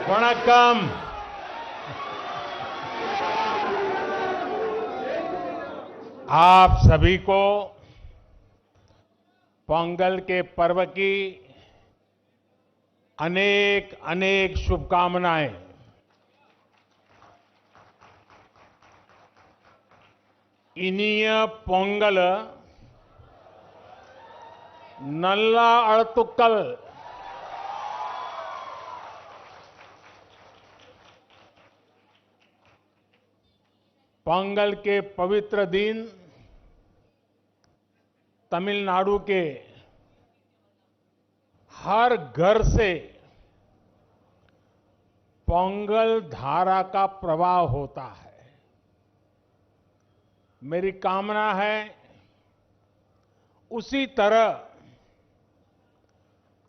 वणक्कम। आप सभी को पोंगल के पर्व की अनेक अनेक शुभकामनाएं। इनिय पोंगल नल्ला अड़तुक्कल। पोंगल के पवित्र दिन तमिलनाडु के हर घर से पोंगल धारा का प्रवाह होता है। मेरी कामना है उसी तरह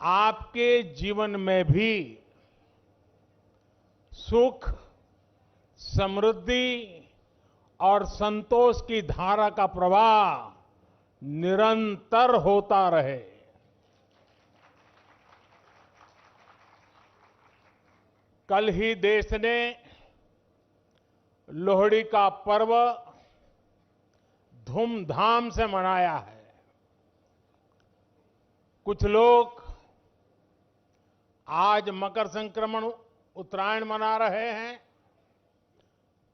आपके जीवन में भी सुख, समृद्धि और संतोष की धारा का प्रवाह निरंतर होता रहे। कल ही देश ने लोहड़ी का पर्व धूमधाम से मनाया है। कुछ लोग आज मकर संक्रमण उत्तरायण मना रहे हैं,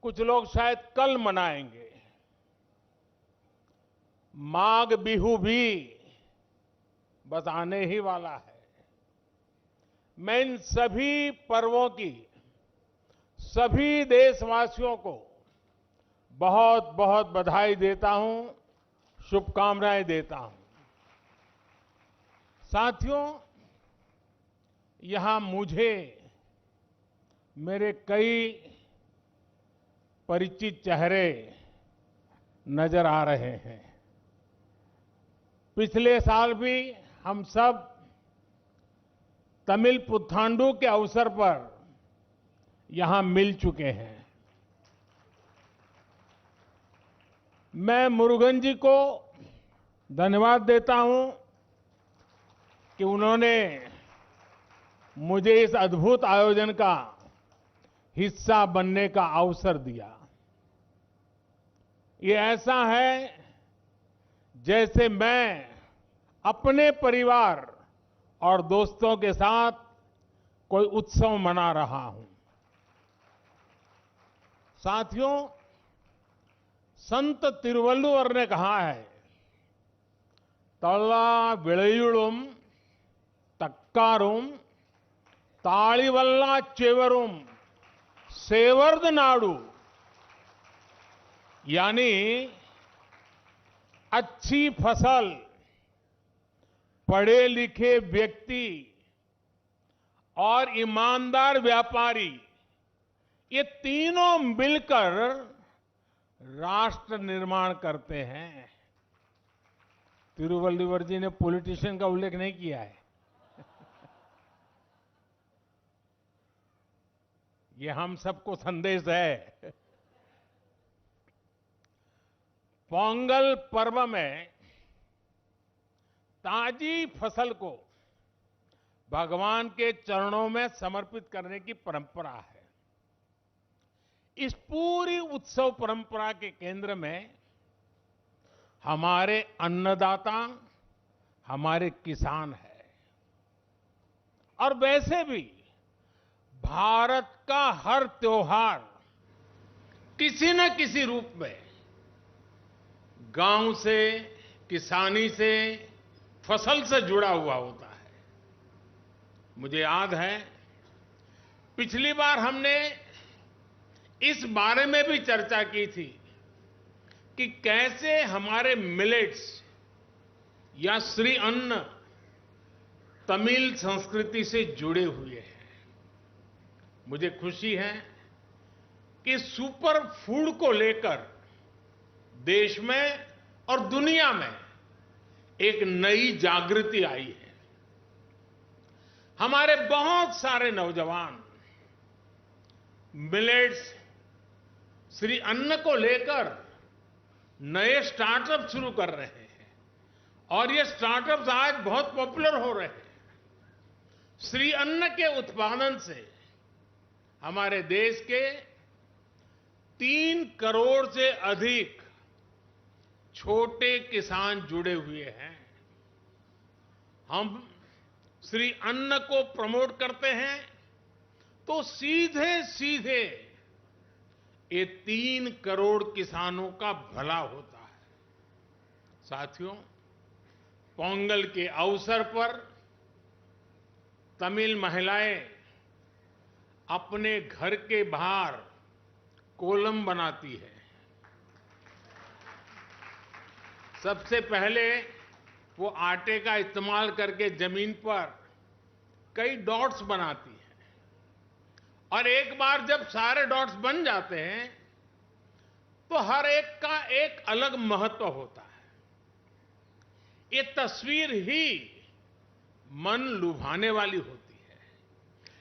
कुछ लोग शायद कल मनाएंगे। माघ बिहू भी बस आने ही वाला है। मैं इन सभी पर्वों की सभी देशवासियों को बहुत बहुत बधाई देता हूं, शुभकामनाएं देता हूं। साथियों, यहां मुझे मेरे कई परिचित चेहरे नजर आ रहे हैं। पिछले साल भी हम सब तमिल पुथांडु के अवसर पर यहां मिल चुके हैं। मैं मुरुगन जी को धन्यवाद देता हूं कि उन्होंने मुझे इस अद्भुत आयोजन का हिस्सा बनने का अवसर दिया। ये ऐसा है जैसे मैं अपने परिवार और दोस्तों के साथ कोई उत्सव मना रहा हूं। साथियों, संत तिरुवल्लुवर ने कहा है, तल्ला विळयुळुम तक्कारुम ताळिवल्ला चेवरुम सेवर्द नाडु। यानी अच्छी फसल, पढ़े लिखे व्यक्ति और ईमानदार व्यापारी, ये तीनों मिलकर राष्ट्र निर्माण करते हैं। तिरुवल्लुवर जी ने पॉलिटिशियन का उल्लेख नहीं किया है। ये हम सबको संदेश है। पोंगल पर्व में ताजी फसल को भगवान के चरणों में समर्पित करने की परंपरा है। इस पूरी उत्सव परंपरा के केंद्र में हमारे अन्नदाता, हमारे किसान है। और वैसे भी भारत का हर त्योहार किसी न किसी रूप में गांव से, किसानी से, फसल से जुड़ा हुआ होता है। मुझे याद है पिछली बार हमने इस बारे में भी चर्चा की थी कि कैसे हमारे मिलेट्स या श्री अन्न तमिल संस्कृति से जुड़े हुए हैं। मुझे खुशी है कि सुपर फूड को लेकर देश में और दुनिया में एक नई जागृति आई है। हमारे बहुत सारे नौजवान मिलेट्स, श्री अन्न को लेकर नए स्टार्टअप शुरू कर रहे हैं और ये स्टार्टअप्स आज बहुत पॉपुलर हो रहे हैं। श्री अन्न के उत्पादन से हमारे देश के 3 करोड़ से अधिक छोटे किसान जुड़े हुए हैं। हम श्री अन्न को प्रमोट करते हैं तो सीधे सीधे ये 3 करोड़ किसानों का भला होता है। साथियों, पोंगल के अवसर पर तमिल महिलाएं अपने घर के बाहर कोलम बनाती है। सबसे पहले वो आटे का इस्तेमाल करके जमीन पर कई डॉट्स बनाती है और एक बार जब सारे डॉट्स बन जाते हैं तो हर एक का एक अलग महत्व होता है। ये तस्वीर ही मन लुभाने वाली होती है,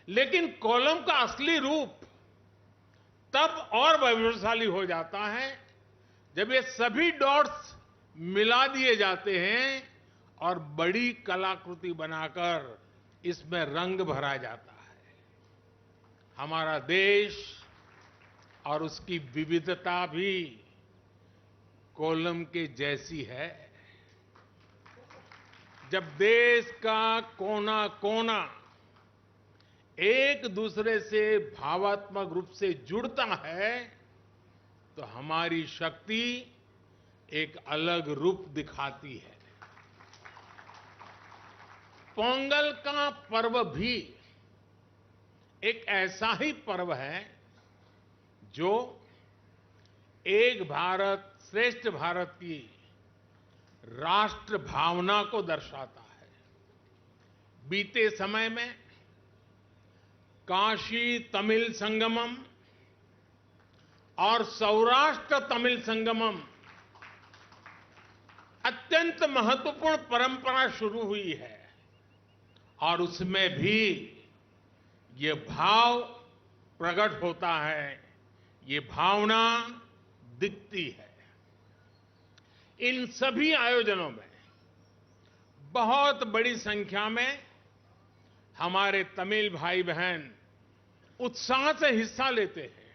लेकिन कोलम का असली रूप तब और वैभवशाली हो जाता है जब ये सभी डॉट्स मिला दिए जाते हैं और बड़ी कलाकृति बनाकर इसमें रंग भरा जाता है। हमारा देश और उसकी विविधता भी कोलम के जैसी है। जब देश का कोना कोना एक दूसरे से भावात्मक रूप से जुड़ता है तो हमारी शक्ति एक अलग रूप दिखाती है। पोंगल का पर्व भी एक ऐसा ही पर्व है जो एक भारत श्रेष्ठ भारत की राष्ट्र भावना को दर्शाता है। बीते समय में काशी तमिल संगमम और सौराष्ट्र तमिल संगमम अत्यंत महत्वपूर्ण परंपरा शुरू हुई है और उसमें भी ये भाव प्रकट होता है, ये भावना दिखती है। इन सभी आयोजनों में बहुत बड़ी संख्या में हमारे तमिल भाई बहन उत्साह से हिस्सा लेते हैं।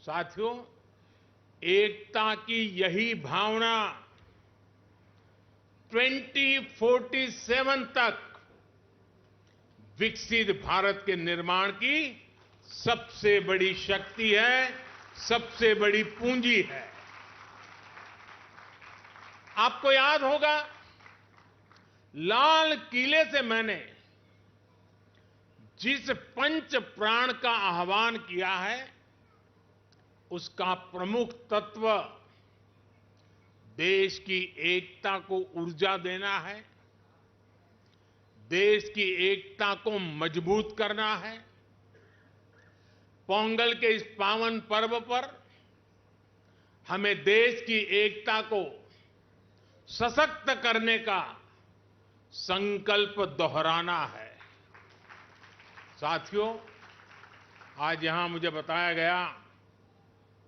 साथियों, एकता की यही भावना 2047 तक विकसित भारत के निर्माण की सबसे बड़ी शक्ति है, सबसे बड़ी पूंजी है। आपको याद होगा, लाल किले से मैंने जिस पंच प्राण का आह्वान किया है उसका प्रमुख तत्व देश की एकता को ऊर्जा देना है, देश की एकता को मजबूत करना है। पोंगल के इस पावन पर्व पर हमें देश की एकता को सशक्त करने का संकल्प दोहराना है। साथियों, आज यहां मुझे बताया गया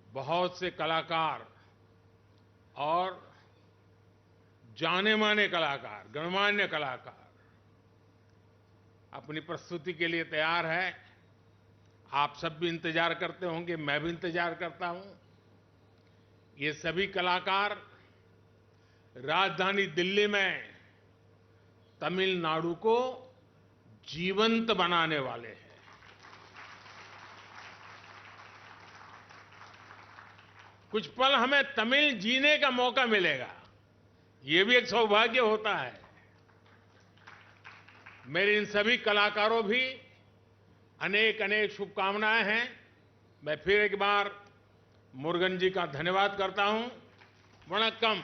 बहुत से कलाकार और जाने माने कलाकार, गणमान्य कलाकार अपनी प्रस्तुति के लिए तैयार है। आप सब भी इंतजार करते होंगे, मैं भी इंतजार करता हूं। ये सभी कलाकार राजधानी दिल्ली में तमिलनाडु को जीवंत बनाने वाले हैं। कुछ पल हमें तमिल जीने का मौका मिलेगा, ये भी एक सौभाग्य होता है। मेरे इन सभी कलाकारों भी अनेक अनेक शुभकामनाएं हैं। मैं फिर एक बार मुरुगन जी का धन्यवाद करता हूं। वणक्कम।